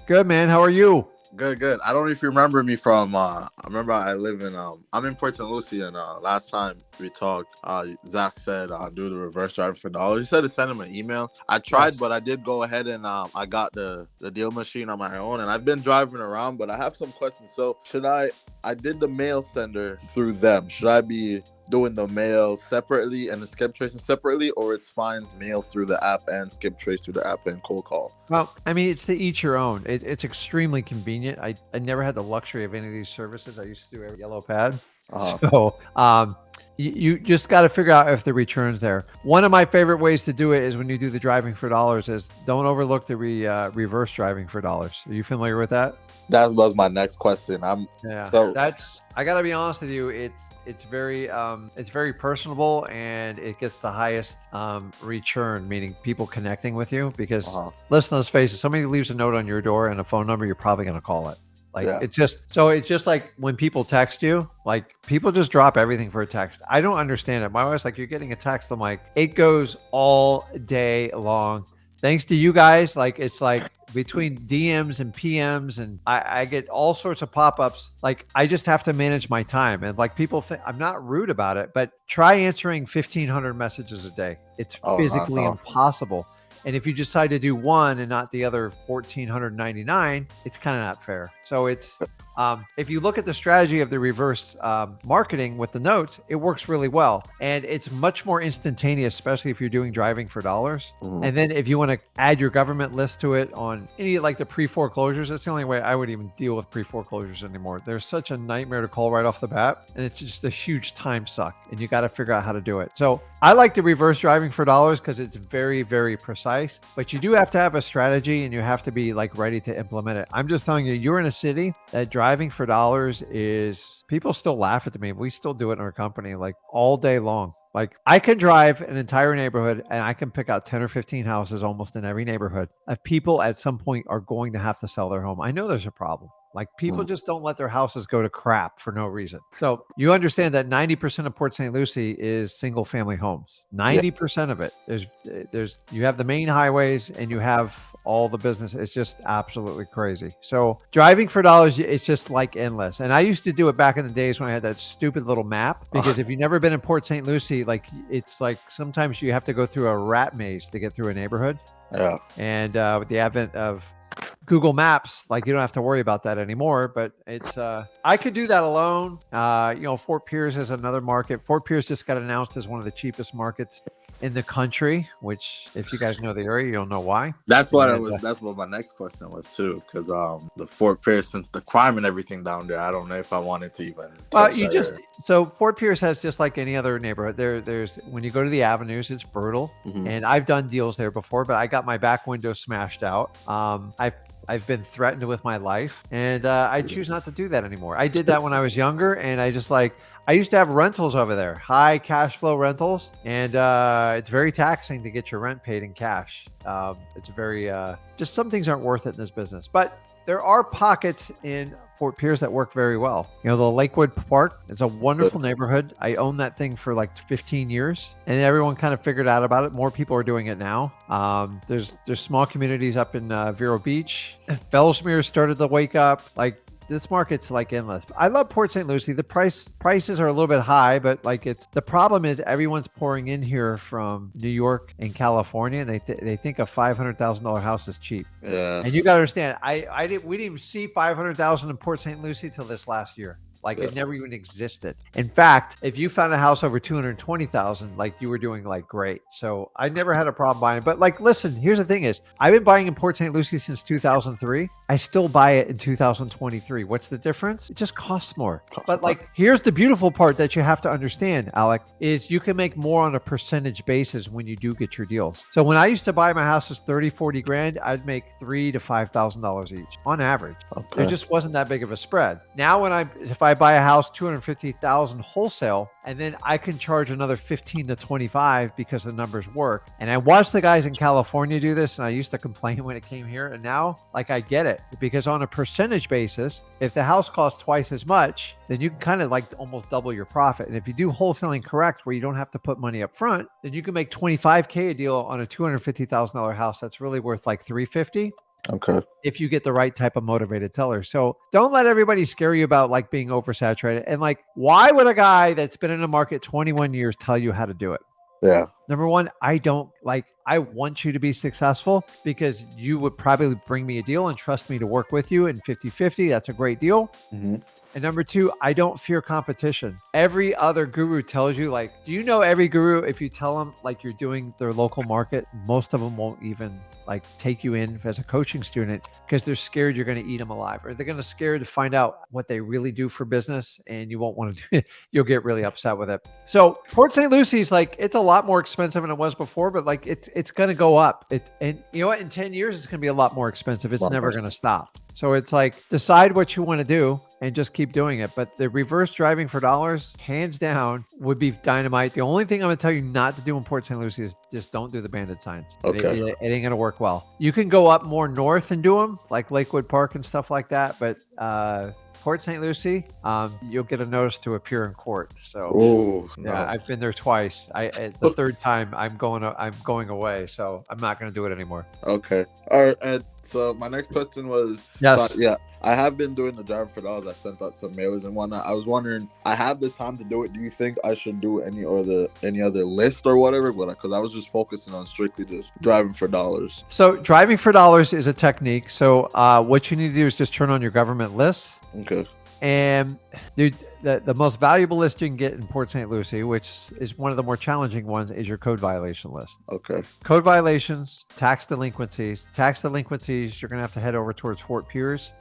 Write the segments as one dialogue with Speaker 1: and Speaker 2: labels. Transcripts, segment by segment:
Speaker 1: Good, man. How are you?
Speaker 2: Good, good. I don't know if you remember me from. I remember I live in. I'm in Port St. Lucie, and last time we talked, Zach said do the reverse drive for dollars. He said to send him an email. I tried,
Speaker 1: Yes.
Speaker 2: but I did go ahead and I got the deal machine on my own, and I've been driving around. But I have some questions. So should I? I did the mail sender through them. Should I be doing the mail separately and the skip tracing separately, or it's fine to mail through the app and skip trace through the app and cold call?
Speaker 1: Well, I mean, it's to each your own. It's extremely convenient. I never had the luxury of any of these services. I used to do every yellow pad.
Speaker 2: Uh,
Speaker 1: So, you just got to figure out if the return's there. One of my favorite ways to do it is when you do the driving for dollars is don't overlook the reverse driving for dollars. Are you familiar with that?
Speaker 2: that was my next question.
Speaker 1: Yeah,
Speaker 2: So
Speaker 1: I gotta be honest with you. It's very personable and it gets the highest return, meaning people connecting with you. Because
Speaker 2: uh
Speaker 1: listen, let's face it, somebody leaves a note on your door and a phone number, you're probably gonna call it. Like
Speaker 2: yeah.
Speaker 1: it's just like when people text you, like people just drop everything for a text. I don't understand it. My wife's like, you're getting a text. I'm like, it goes all day long. Thanks to you guys, like it's like between DMs and PMs, and I get all sorts of pop-ups. Like I just have to manage my time, and like people think I'm not rude about it, but try answering 1,500 messages a day. It's
Speaker 2: Oh no,
Speaker 1: physically
Speaker 2: no.
Speaker 1: impossible. And if you decide to do one and not the other 1,499, it's kind of not fair. So if you look at the strategy of the reverse marketing with the notes, it works really well. And it's much more instantaneous, especially if you're doing driving for dollars.
Speaker 2: Mhm.
Speaker 1: And then if you want to add your government list to it on any like the pre-foreclosures, that's the only way I would even deal with pre-foreclosures anymore. They're such a nightmare to call right off the bat. And it's just a huge time suck. And you got to figure out how to do it. So I like the reverse driving for dollars because it's very, very precise. But you do have to have a strategy and you have to be like ready to implement it. I'm just telling you, you're in a city that driving for dollars is people still laugh at me. We still do it in our company like all day long. Like I can drive an entire neighborhood and I can pick out 10 or 15 houses almost in every neighborhood of people at some point are going to have to sell their home. I know there's a problem. Like people
Speaker 2: Mhm.
Speaker 1: just don't let their houses go to crap for no reason. So you understand that 90% of Port St. Lucie is single family homes.
Speaker 2: Yeah.
Speaker 1: 90% of it. There's you have the main highways and you have all the business. It's just absolutely crazy. So driving for dollars, it's just like endless. And I used to do it back in the days when I had that stupid little map. Because if you've never been in Port St. Lucie, like it's like sometimes you have to go through a rat maze to get through a neighborhood.
Speaker 2: Yeah.
Speaker 1: And with the advent of Google Maps, like you don't have to worry about that anymore. But it's I could do that alone. Fort Pierce is another market. Fort Pierce just got announced as one of the cheapest markets in the country, which if you guys know the area, you'll know why.
Speaker 2: That's what I
Speaker 1: And
Speaker 2: was. That's what my next question was too, because the Fort Pierce, since the crime and everything down there, I don't know if I wanted to even
Speaker 1: well,
Speaker 2: touch
Speaker 1: you
Speaker 2: that
Speaker 1: just
Speaker 2: area.
Speaker 1: so Fort Pierce has just like any other neighborhood. There's when you go to the avenues, it's brutal,
Speaker 2: Mhm.
Speaker 1: and I've done deals there before, but I got my back window smashed out. I've been threatened with my life, and I choose not to do that anymore. I did that when I was younger, and I used to have rentals over there, high cash flow rentals, and it's very taxing to get your rent paid in cash. It's very just some things aren't worth it in this business, but there are pockets in Fort Pierce that work very well. You know, the Lakewood Park, it's a wonderful neighborhood. I owned that thing for like 15 years and everyone kind of figured out about it. More people are doing it now. There's small communities up in Vero Beach. Fellsmere started to wake up. Like this market's like endless. I love Port St. Lucie. The prices are a little bit high, but like the problem is everyone's pouring in here from New York and California, and they think a $500,000 house is cheap.
Speaker 2: Yeah.
Speaker 1: And you got to understand, we didn't even see 500,000 in Port St. Lucie till this last year. Like
Speaker 2: Yeah.
Speaker 1: it never even existed. In fact, if you found a house over 220,000, like you were doing like great. So I never had a problem buying. But like, listen, here's the thing is I've been buying in Port St. Lucie since 2003. I still buy it in 2023. What's the difference? It just costs more. But like, here's the beautiful part that you have to understand, Alec, is you can make more on a percentage basis when you do get your deals. So when I used to buy my houses 30, 40 grand, I'd make $3,000 to $5,000 each on average. There
Speaker 2: Okay.
Speaker 1: just wasn't that big of a spread. Now if I buy a house 250,000 wholesale, and then I can charge another 15 to 25 because the numbers work. And I watched the guys in California do this, and I used to complain when it came here, and now like I get it because on a percentage basis, if the house costs twice as much, then you can kind of like almost double your profit. And if you do wholesaling correct, where you don't have to put money up front, then you can make 25K a deal on a $250,000 house that's really worth like 350.
Speaker 2: Okay.
Speaker 1: if you get the right type of motivated teller. So don't let everybody scare you about like being oversaturated. And like, why would a guy that's been in the market 21 years tell you how to do it?
Speaker 2: Yeah.
Speaker 1: Number one, I want you to be successful because you would probably bring me a deal and trust me to work with you in 50-50. That's a great deal.
Speaker 2: Mm-hmm.
Speaker 1: And number two, I don't fear competition. Every other guru tells you, like, do you know every guru, if you tell them like you're doing their local market, most of them won't even like take you in as a coaching student because they're scared you're going to eat them alive, or they're going to scared to find out what they really do for business, and you won't want to do it. You'll get really upset with it. So Port St. Lucie's, like, it's a lot more expensive than it was before, but like it's going to go up. And you know what? In 10 years, it's going to be a lot more expensive. It's never going to stop. So it's like, decide what you want to do and just keep doing it. But the reverse driving for dollars, hands down, would be dynamite. The only thing I'm going to tell you not to do in Port St. Lucie is just don't do the banded signs.
Speaker 2: Okay.
Speaker 1: It ain't going to work well. You can go up more north and do them, like Lakewood Park and stuff like that. But Port St. Lucie, you'll get a notice to appear in court. So yeah, I've been there twice. The third time I'm going away, so I'm not going to do it anymore.
Speaker 2: Okay. All right. And so my next question was,
Speaker 1: yes,
Speaker 2: yeah, I have been doing the driving for dollars. I sent out some mailers and whatnot. I was wondering, I have the time to do it. Do you think I should do any other list or whatever? Because I was just focusing on strictly just driving for dollars.
Speaker 1: So driving for dollars is a technique. So what you need to do is just turn on your government lists.
Speaker 2: Okay.
Speaker 1: And dude, the most valuable list you can get in Port St. Lucie, which is one of the more challenging ones, is your code violation list.
Speaker 2: Okay.
Speaker 1: Code violations, tax delinquencies. Tax delinquencies, you're going to have to head over towards Fort Pierce.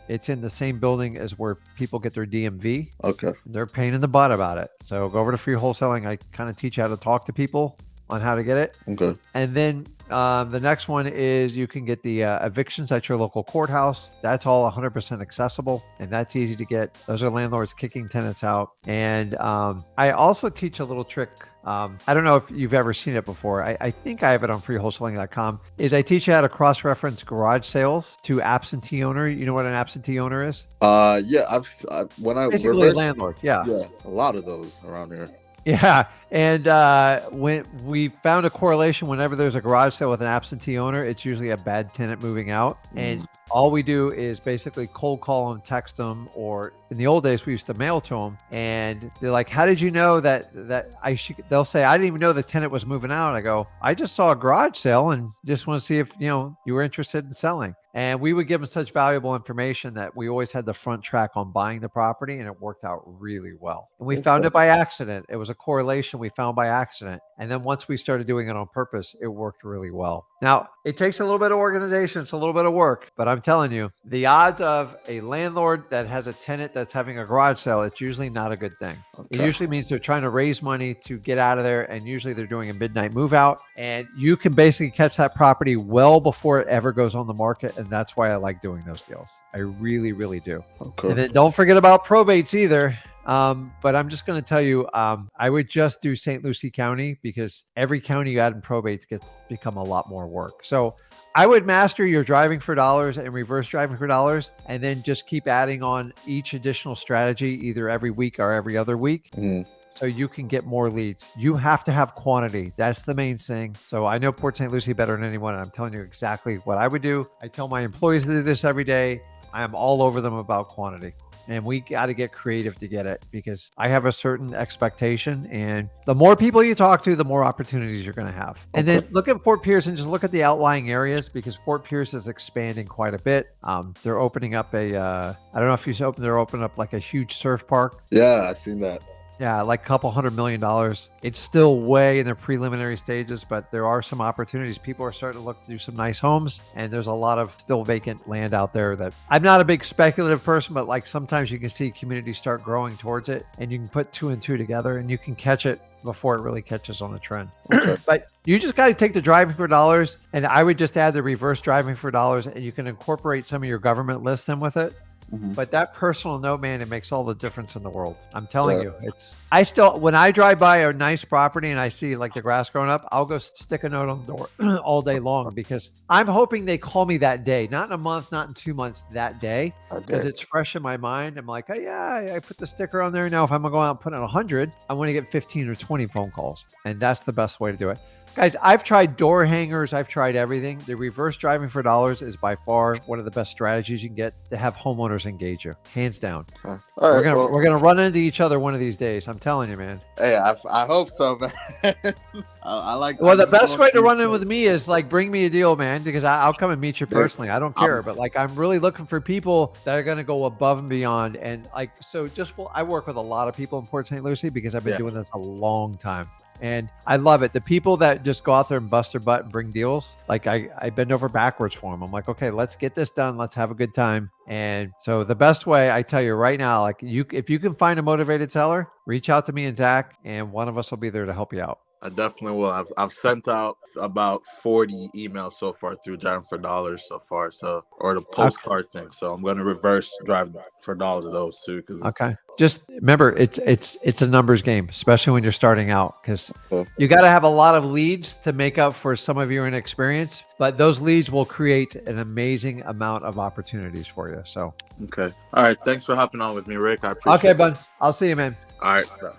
Speaker 1: It's in the same building as where people get their DMV.
Speaker 2: Okay.
Speaker 1: They're a pain in the butt about it. So go over to Free Wholesaling. I kind of teach you how to talk to people on how to get it.
Speaker 2: Okay.
Speaker 1: And then the next one is you can get the evictions at your local courthouse. That's all 100% accessible, and that's easy to get. Those are landlords kicking tenants out. And I also teach a little trick. I don't know if you've ever seen it before. I think I have it on freewholesaling.com. Is I teach you how to cross-reference garage sales to absentee owner. You know what an absentee owner is?
Speaker 2: Yeah, when I
Speaker 1: basically a landlord. Yeah,
Speaker 2: a lot of those around here.
Speaker 1: Yeah. And when we found a correlation, whenever there's a garage sale with an absentee owner, it's usually a bad tenant moving out. And all we do is basically cold call them, text them, or in the old days, we used to mail to them. And they're like, how did you know that they'll say, I didn't even know the tenant was moving out. I go, I just saw a garage sale and just want to see if, you were interested in selling. And we would give them such valuable information that we always had the front track on buying the property, and it worked out really well. And we found it by accident. It was a correlation we found by accident. And then once we started doing it on purpose, it worked really well. Now, it takes a little bit of organization. It's a little bit of work, but I'm telling you, the odds of a landlord that has a tenant that's having a garage sale, it's usually not a good thing. Okay. It usually means they're trying to raise money to get out of there, and usually they're doing a midnight move out. And you can basically catch that property well before it ever goes on the market. And that's why I like doing those deals. I really, really do. Okay. And then don't forget about probates either. But I'm just going to tell you, I would just do St. Lucie County, because every county you add in probates become a lot more work. So I would master your driving for dollars and reverse driving for dollars, and then just keep adding on each additional strategy, either every week or every other week. So you can get more leads. You have to have quantity. That's the main thing. So I know Port St. Lucie better than anyone, and I'm telling you exactly what I would do. I tell my employees to do this every day. I am all over them about quantity. And we got to get creative to get it, because I have a certain expectation, and the more people you talk to, the more opportunities you're going to have. And then look at Fort Pierce and just look at the outlying areas, because Fort Pierce is expanding quite a bit. They're opening up I don't know if they're opening up like a huge surf park.
Speaker 2: Yeah, I've seen that.
Speaker 1: Yeah, like a couple $100 million. It's still way in the preliminary stages, but there are some opportunities. People are starting to look to do some nice homes, and there's a lot of still vacant land out there that I'm not a big speculative person, but like sometimes you can see communities start growing towards it, and you can put two and two together, and you can catch it before it really catches on a trend. But you just got to take the driving for dollars, and I would just add the reverse driving for dollars, and you can incorporate some of your government lists in with it.
Speaker 2: Mhm.
Speaker 1: But that personal note, man, it makes all the difference in the world. I'm telling
Speaker 2: Yeah.
Speaker 1: you, I still, when I drive by a nice property and I see like the grass growing up, I'll go stick a note on the door all day long because I'm hoping they call me that day, not in a month, not in 2 months, that day, because
Speaker 2: Okay.
Speaker 1: it's fresh in my mind. I'm like, oh, yeah, I put the sticker on there. Now, if I'm going to go out and put in 100, I want to get 15 or 20 phone calls. And that's the best way to do it. Guys, I've tried door hangers. I've tried everything. The reverse driving for dollars is by far one of the best strategies you can get to have homeowners engage you, hands down.
Speaker 2: All
Speaker 1: We're
Speaker 2: right.
Speaker 1: gonna
Speaker 2: Well,
Speaker 1: we're gonna run into each other one of these days. I'm telling you, man.
Speaker 2: hey, I hope so, man. I like.
Speaker 1: Well,
Speaker 2: I
Speaker 1: the
Speaker 2: just
Speaker 1: best
Speaker 2: want
Speaker 1: way to
Speaker 2: you
Speaker 1: run in with me is like bring me a deal, man, because I'll come and meet you
Speaker 2: Yeah.
Speaker 1: personally. I don't care, but like I'm really looking for people that are gonna go above and beyond. And like so, I work with a lot of people in Port St. Lucie because I've been
Speaker 2: Yeah.
Speaker 1: doing this a long time. And I love it. The people that just go out there and bust their butt and bring deals, like I bend over backwards for them. I'm like, okay, let's get this done. Let's have a good time. And so the best way, I tell you right now, like if you can find a motivated seller, reach out to me and Zach, and one of us will be there to help you out.
Speaker 2: I definitely will. I've sent out about 40 emails so far through driving for dollars so far. So, or the postcard thing. So I'm going to reverse drive for dollars of those too.
Speaker 1: Okay. Just remember, it's a numbers game, especially when you're starting out, because
Speaker 2: Okay.
Speaker 1: you got to have a lot of leads to make up for some of your inexperience. But those leads will create an amazing amount of opportunities for you. So,
Speaker 2: Okay. All right. Thanks for hopping on with me, Rick. I appreciate
Speaker 1: okay,
Speaker 2: it.
Speaker 1: bud. I'll see you, man.
Speaker 2: All right.
Speaker 1: Okay.